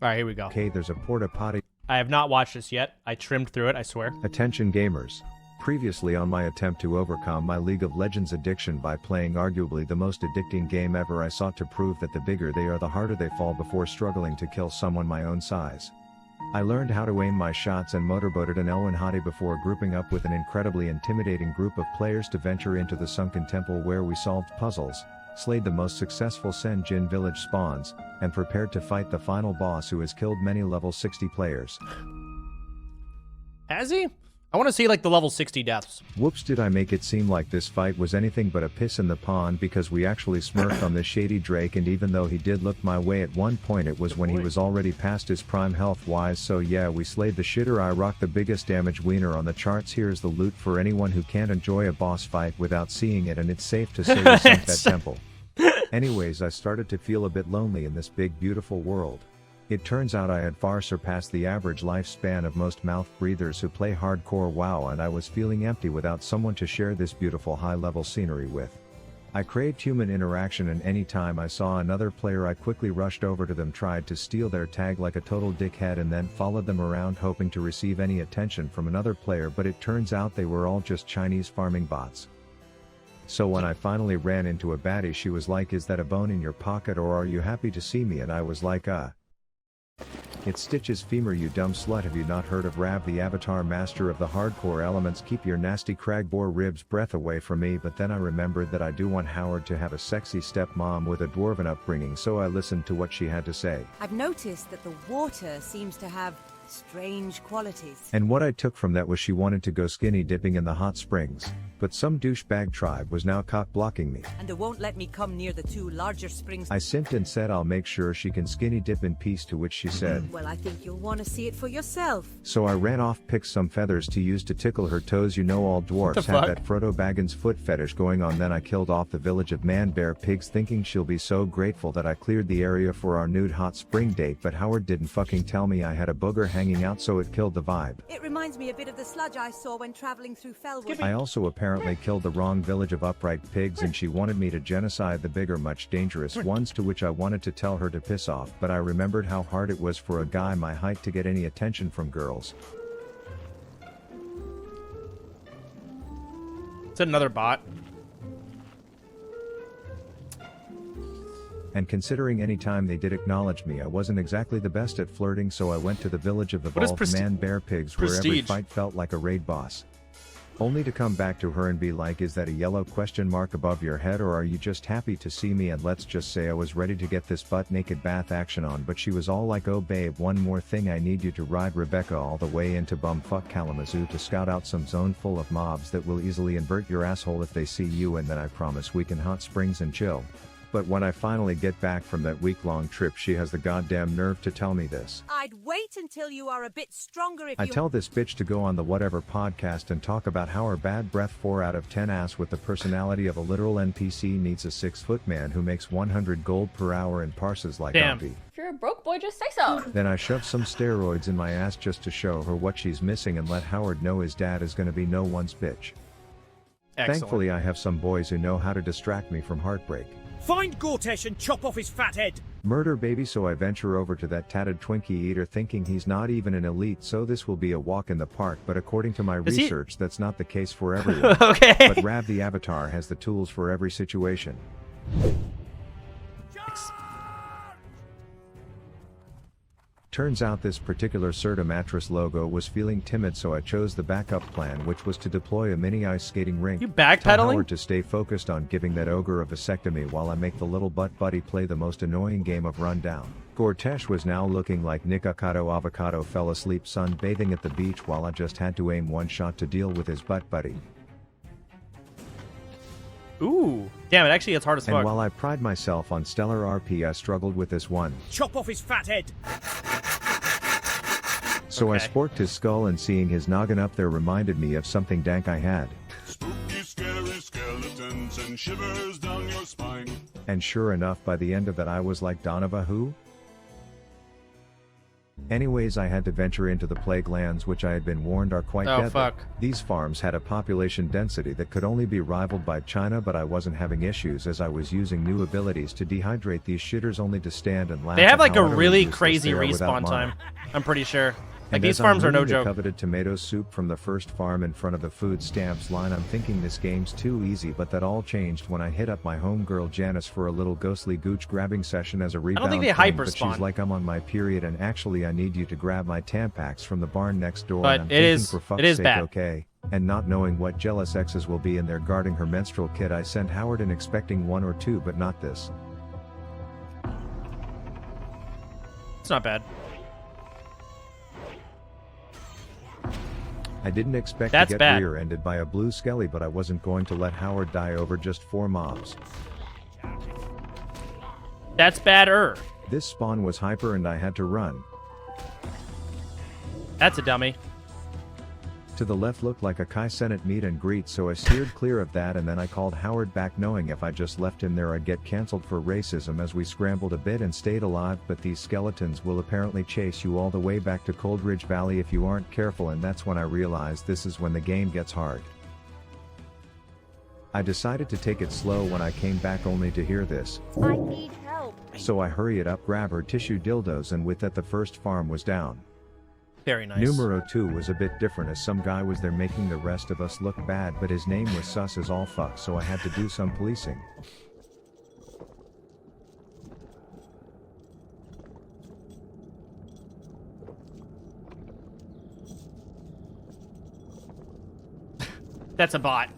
right, here we go. Okay, there's a porta potty. I have not watched this yet. I trimmed through it, I swear. Attention gamers. Previously on my attempt to overcome my League of Legends addiction by playing arguably the most addicting game ever, I sought to prove that the bigger they are the harder they fall before struggling to kill someone my own size. I learned how to aim my shots and motorboated an Elwyn hottie before grouping up with an incredibly intimidating group of players to venture into the Sunken Temple, where we solved puzzles, slayed the most successful Sen Jin village spawns, and prepared to fight the final boss who has killed many level 60 players. Has he? I want to see like the level 60 deaths. Whoops, did I make it seem like this fight was anything but a piss in the pond, because we actually smurfed on this shady Drake, and even though he did look my way at one point, it was when he was already past his prime health wise, so yeah, we slayed the shitter. I rocked the biggest damage wiener on the charts. Here's the loot for anyone who can't enjoy a boss fight without seeing it, and it's safe to say we sunk that temple. Anyways, I started to feel a bit lonely in this big beautiful world. It turns out I had far surpassed the average lifespan of most mouth breathers who play hardcore WoW, and I was feeling empty without someone to share this beautiful high-level scenery with. I craved human interaction, and anytime I saw another player I quickly rushed over to them, tried to steal their tag like a total dickhead, and then followed them around hoping to receive any attention from another player, but it turns out they were all just Chinese farming bots. So when I finally ran into a baddie, she was like, "Is that a bone in your pocket, or are you happy to see me?" And I was like, It's Stitch's femur, you dumb slut. Have you not heard of Rav, the avatar master of the hardcore elements? Keep your nasty cragboar ribs breath away from me. But then I remembered that I do want Howard to have a sexy stepmom with a dwarven upbringing, so I listened to what she had to say. I've noticed that the water seems to have strange qualities. And what I took from that was she wanted to go skinny dipping in the hot springs. But some douchebag tribe was now cock-blocking me. And they won't let me come near the two larger springs. I simped and said I'll make sure she can skinny dip in peace, to which she said, "Well, I think you'll want to see it for yourself." So I ran off, picked some feathers to use to tickle her toes. You know, all dwarfs have that Frodo Baggins foot fetish going on. Then I killed off the village of man-bear pigs, thinking she'll be so grateful that I cleared the area for our nude hot spring date, but Howard didn't fucking tell me I had a booger hanging out, so it killed the vibe. It reminds me a bit of the sludge I saw when traveling through Fellwood. I also apparently killed the wrong village of upright pigs, and she wanted me to genocide the bigger, much dangerous ones, to which I wanted to tell her to piss off, but I remembered how hard it was for a guy my height to get any attention from girls. It's another bot. And considering any time they did acknowledge me, I wasn't exactly the best at flirting, so I went to the village of evolved man-bear pigs, where every fight felt like a raid boss. Only to come back to her and be like, "Is that a yellow question mark above your head, or are you just happy to see me?" And let's just say I was ready to get this butt-naked bath action on, but she was all like, "Oh babe, one more thing, I need you to ride Rebecca all the way into bumfuck Kalamazoo to scout out some zone full of mobs that will easily invert your asshole if they see you, and then I promise we can hot springs and chill." But when I finally get back from that week-long trip, she has the goddamn nerve to tell me this. "I'd wait until you are a bit stronger if I tell this bitch to go on the whatever podcast and talk about how her bad breath 4 out of 10 ass with the personality of a literal NPC needs a 6-foot man who makes 100 gold per hour and parses like Ampy. If you're a broke boy, just say so. Then I shove some steroids in my ass just to show her what she's missing and let Howard know his dad is gonna be no one's bitch. Excellent. Thankfully I have some boys who know how to distract me from heartbreak. Find Gortesh and chop off his fat head! Murder baby, so I venture over to that tatted Twinkie eater, thinking he's not even an elite, so this will be a walk in the park, but according to my research, that's not the case for everyone. Okay. But Rav the Avatar has the tools for every situation. Turns out this particular Serta mattress logo was feeling timid, so I chose the backup plan, which was to deploy a mini ice skating rink. You Tell backpedaling? Howard to stay focused on giving that ogre a vasectomy while I make the little butt buddy play the most annoying game of Rundown. Gortesh was now looking like Nikocado Avocado fell asleep sunbathing at the beach, while I just had to aim one shot to deal with his butt buddy. Ooh. Damn, it actually gets hard as fuck. And while I pride myself on stellar RP, I struggled with this one. Chop off his fat head! So I Okay. sporked his skull, and seeing his noggin up there reminded me of something dank I had. Spooky, scary skeletons and shivers down your spine. And sure enough, by the end of that I was like, "Donovan who?" Anyways, I had to venture into the Plaguelands, which I had been warned are quite deadly. Fuck. These farms had a population density that could only be rivaled by China, but I wasn't having issues as I was using new abilities to dehydrate these shitters only to stand and laugh. They have at like how a utterly really useless crazy they are without respawn mana. time. I'm pretty sure. Like And these as I'm farms are no reading the joke. coveted tomato soup from the first farm in front of the food stamps line, I'm thinking this game's too easy, but that all changed when I hit up my homegirl Janice for a little ghostly gooch grabbing session as a rebound think they thing, hyper but spawn. she's like, I'm on my period and actually I need you to grab my Tampax from the barn next door. But and I'm it thinking, is- for fuck's it is sake, bad. okay. And not knowing what jealous exes will be in there guarding her menstrual kit, I sent Howard in expecting 1 or 2, but not this. It's not bad. I didn't expect That's to get bad. rear-ended by a blue skelly, but I wasn't going to let Howard die over just 4 mobs. That's badder. This spawn was hyper and I had to run. That's a dummy. To the left looked like a Kai Senate meet and greet, so I steered clear of that, and then I called Howard back knowing if I just left him there I'd get cancelled for racism, as we scrambled a bit and stayed alive. But these skeletons will apparently chase you all the way back to Coldridge Valley if you aren't careful, and that's when I realized this is when the game gets hard. I decided to take it slow when I came back only to hear this. I need help. So I hurried up, grab her tissue dildos, and with that the first farm was down. Very nice. Numero 2 was a bit different, as some guy was there making the rest of us look bad, but his name was sus as all fuck, so I had to do some policing. That's a bot.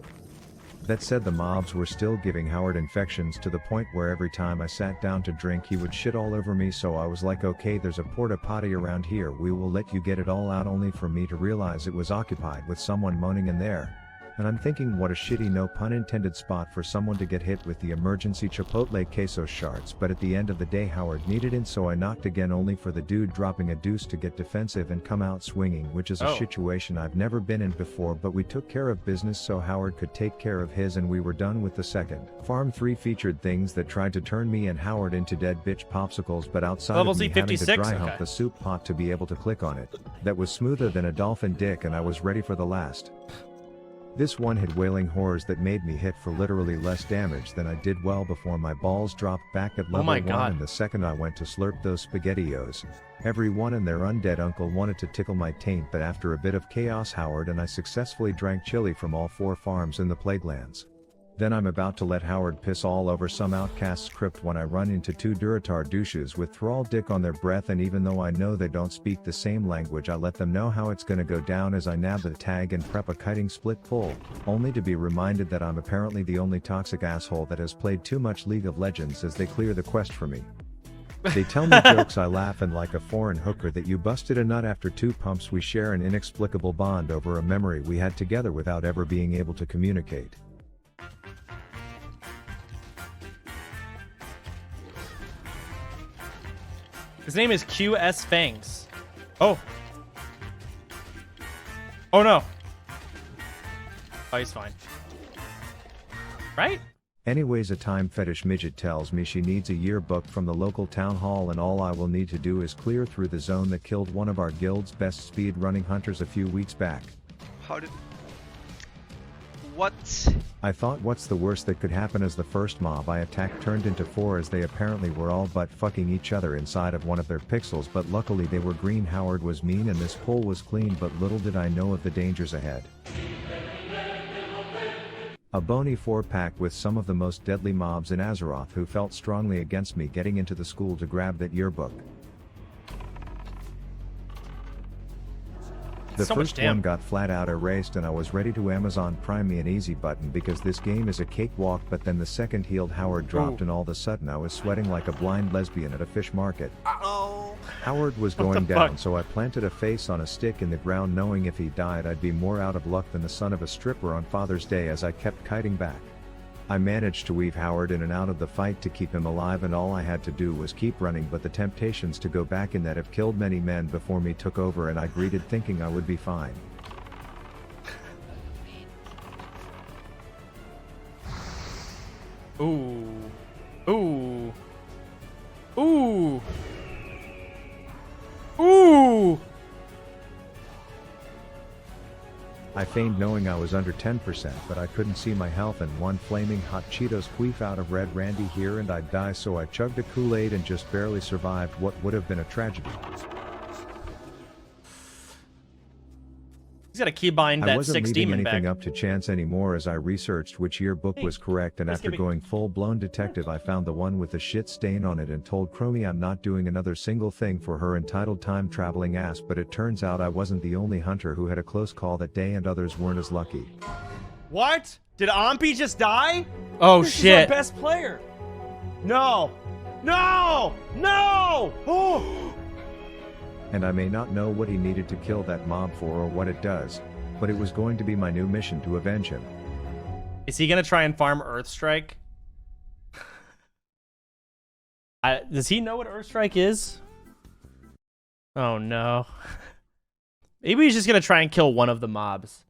That said, the mobs were still giving Howard infections to the point where every time I sat down to drink he would shit all over me, so I was like, okay, there's a porta potty around here, we will let you get it all out, only for me to realize it was occupied with someone moaning in there. And I'm thinking, what a shitty, no pun intended, spot for someone to get hit with the emergency chipotle queso shards, but at the end of the day Howard needed it, so I knocked again, only for the dude dropping a deuce to get defensive and come out swinging, which is a Oh. situation I've never been in before, but we took care of business so Howard could take care of his, and we were done with the second. Farm 3 featured things that tried to turn me and Howard into dead bitch popsicles, but outside Level of me C having to 56, dry hump okay. the soup pot to be able to click on it, that was smoother than a dolphin dick, and I was ready for the last. This one hit wailing horrors that made me hit for literally less damage than I did well before my balls dropped back at level my 1, God. and the second I went to slurp those SpaghettiOs, everyone and their undead uncle wanted to tickle my taint, but after a bit of chaos Howard and I successfully drank chili from all 4 farms in the Plaguelands. Then I'm about to let Howard piss all over some outcast script when I run into 2 Duratar douches with thrall dick on their breath, and even though I know they don't speak the same language, I let them know how it's gonna go down as I nab the tag and prep a kiting split pull, only to be reminded that I'm apparently the only toxic asshole that has played too much League of Legends as they clear the quest for me. They tell me jokes, I laugh, and like a foreign hooker that you busted a nut after 2 pumps, we share an inexplicable bond over a memory we had together without ever being able to communicate. His name is QS Fangs. Oh. Oh no. Oh, he's fine. Right? Anyways, a time fetish midget tells me she needs a yearbook from the local town hall, and all I will need to do is clear through the zone that killed one of our guild's best speed running hunters a few weeks back. How did... What? I thought, what's the worst that could happen, as the first mob I attacked turned into 4, as they apparently were all but fucking each other inside of one of their pixels, but luckily they were green. Howard was mean and this pole was clean, but little did I know of the dangers ahead. A bony 4-pack with some of the most deadly mobs in Azeroth who felt strongly against me getting into the school to grab that yearbook. The So much first damn. one got flat out erased and I was ready to Amazon Prime me an easy button because this game is a cakewalk, but then the second healed Howard dropped and all of a sudden I was sweating like a blind lesbian at a fish market. Uh-oh. Howard was What the going down, fuck? so I planted a face on a stick in the ground knowing if he died I'd be more out of luck than the son of a stripper on Father's Day as I kept kiting back. I managed to weave Howard in and out of the fight to keep him alive, and all I had to do was keep running, but the temptations to go back in that have killed many men before me took over and I greeted thinking I would be fine. Ooh. Ooh. Ooh. Ooh. I feigned knowing I was under 10%, but I couldn't see my health and one flaming hot Cheetos queef out of Red Randy here and I'd die, so I chugged a Kool-Aid and just barely survived what would have been a tragedy. He's got a keybind I that wasn't 6 leaving demon anything back. up to chance anymore as I researched which yearbook was correct, and after going full-blown detective I found the one with the shit stain on it and told Chromie I'm not doing another single thing for her entitled time-traveling ass, but it turns out I wasn't the only hunter who had a close call that day and others weren't as lucky. What? Did Ampi just die? Oh This shit. is our best player. No. No! No! Oh! And I may not know what he needed to kill that mob for or what it does, but it was going to be my new mission to avenge him. Is he gonna try and farm Earthstrike? Does he know what Earthstrike is? Oh no. Maybe he's just gonna try and kill one of the mobs.